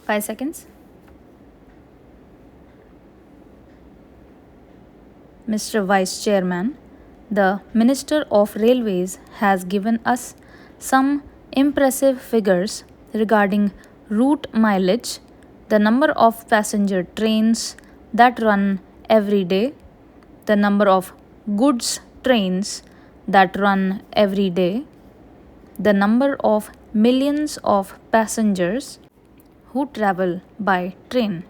5 seconds. Mr. Vice Chairman, the Minister of Railways has given us some impressive figures regarding route mileage, the number of passenger trains that run every day, the number of goods trains that run every day, the number of millions of passengers who travel by train.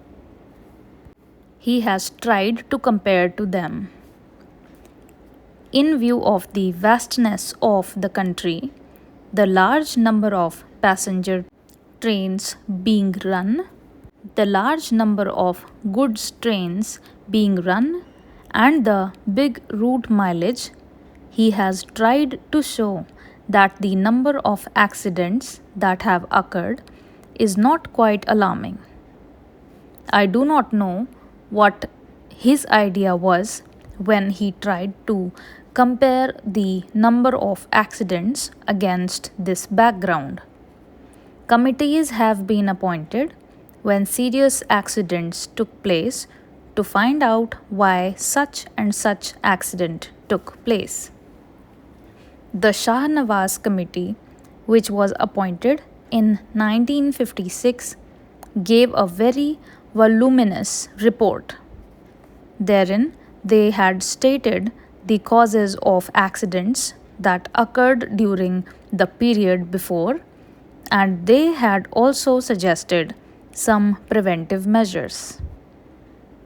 He has tried to compare to them. In view of the vastness of the country, the large number of passenger trains being run, the large number of goods trains being run, and the big route mileage, he has tried to show that the number of accidents that have occurred is not quite alarming. I do not know what his idea was when he tried to compare the number of accidents against this background. Committees have been appointed when serious accidents took place to find out why such and such accident took place. The Shah Nawaz Committee, which was appointed in 1956, gave a very voluminous report. Therein, they had stated the causes of accidents that occurred during the period before, and they had also suggested some preventive measures.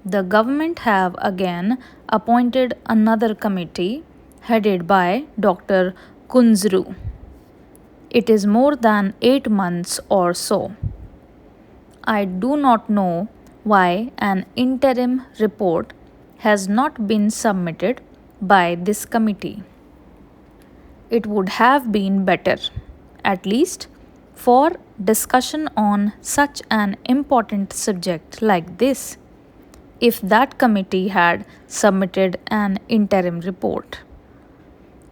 The government have again appointed another committee headed by Dr. Kunzru. It is more than 8 months or so. I do not know why an interim report has not been submitted by this committee. It would have been better, at least for discussion on such an important subject like this, if that committee had submitted an interim report.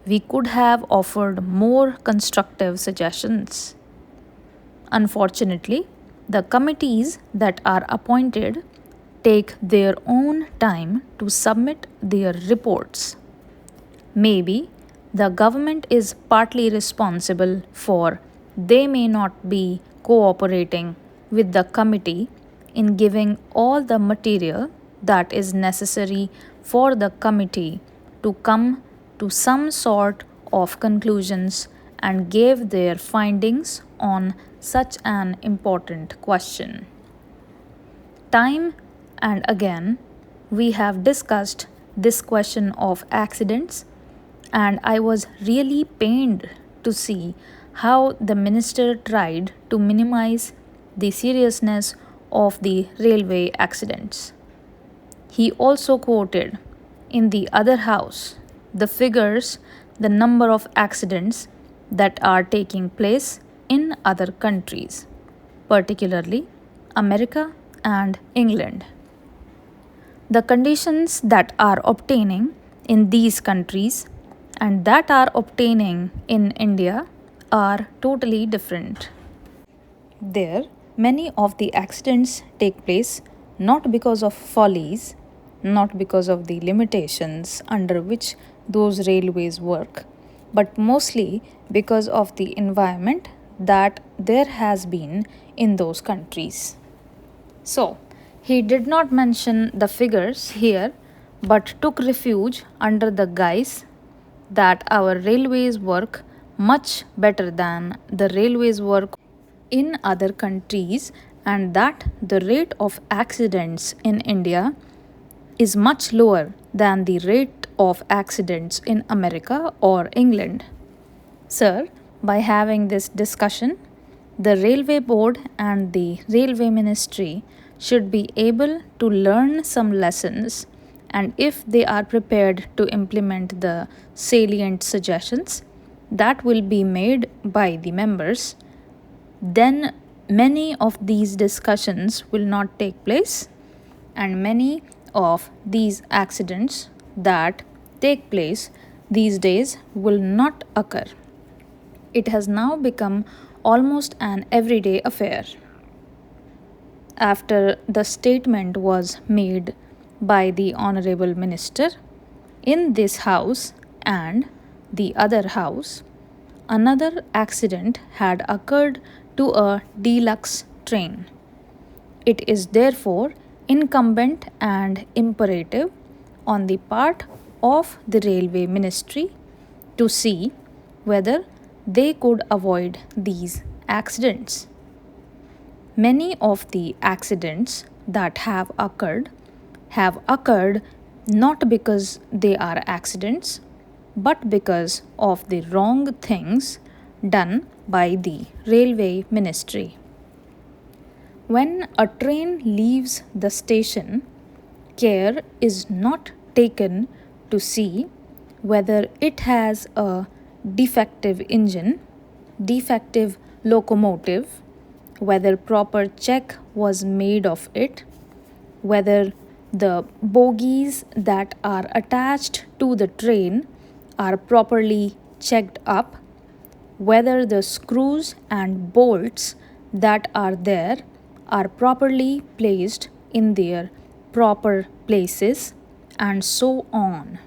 We could have offered more constructive suggestions. Unfortunately, the committees that are appointed take their own time to submit their reports. Maybe the government is partly responsible for they may not be cooperating with the committee in giving all the material that is necessary for the committee to come to some sort of conclusions and gave their findings on such an important question. Time and again, we have discussed this question of accidents, and I was really pained to see how the minister tried to minimize the seriousness of the railway accidents. He also quoted in the other house the figures, the number of accidents that are taking place in other countries, particularly America and England. The conditions that are obtaining in these countries and that are obtaining in India are totally different. There, many of the accidents take place not because of follies, not because of the limitations under which those railways work, but mostly because of the environment that there has been in those countries. So, he did not mention the figures here but took refuge under the guise that our railways work much better than the railways work in other countries and that the rate of accidents in India is much lower than the rate of accidents in America or England. Sir, by having this discussion, the Railway Board and the Railway Ministry should be able to learn some lessons, and if they are prepared to implement the salient suggestions that will be made by the members, then many of these discussions will not take place, and many of these accidents that take place these days will not occur. It has now become almost an everyday affair. after the statement was made by the Honorable Minister, in this house and the other house, another accident had occurred to a deluxe train. It is therefore incumbent and imperative on the part of the Railway Ministry to see whether they could avoid these accidents. Many of the accidents that have occurred not because they are accidents but because of the wrong things done by the Railway Ministry. When a train leaves the station, care is not taken to see whether it has a defective engine, defective locomotive, whether proper check was made of it, whether the bogies that are attached to the train are properly checked up, whether the screws and bolts that are there are properly placed in their proper places, and so on.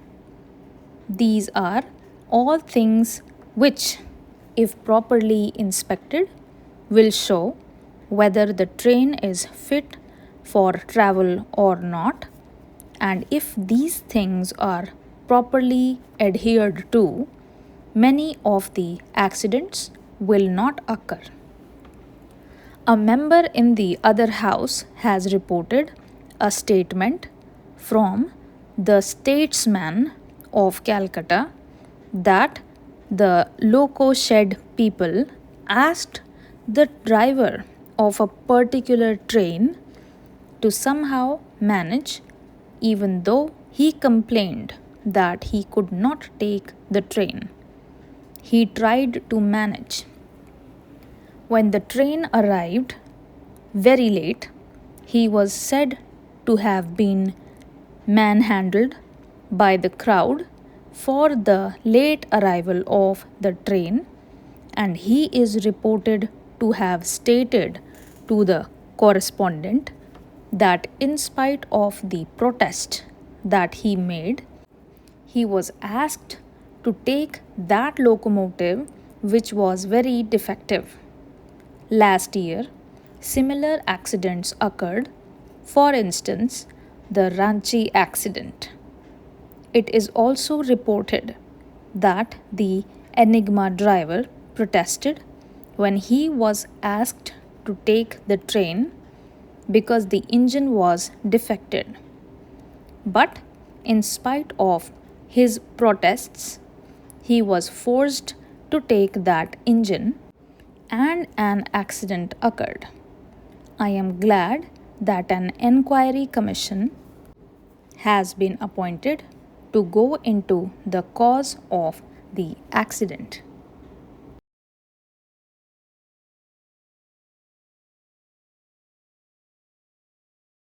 These are all things which, if properly inspected, will show whether the train is fit for travel or not, and if these things are properly adhered to, many of the accidents will not occur. A member in the other house has reported a statement from the statesman of Calcutta that the loco shed people asked the driver of a particular train to somehow manage, even though he complained that he could not take the train. He tried to manage. When the train arrived very late, he was said to have been manhandled by the crowd for the late arrival of the train, and he is reported to have stated to the correspondent that in spite of the protest that he made, he was asked to take that locomotive which was very defective. Last year, similar accidents occurred, for instance, the Ranchi accident. It is also reported that the Enigma driver protested when he was asked to take the train because the engine was defected. But in spite of his protests, he was forced to take that engine and an accident occurred. I am glad that an enquiry commission has been appointed to go into the cause of the accident.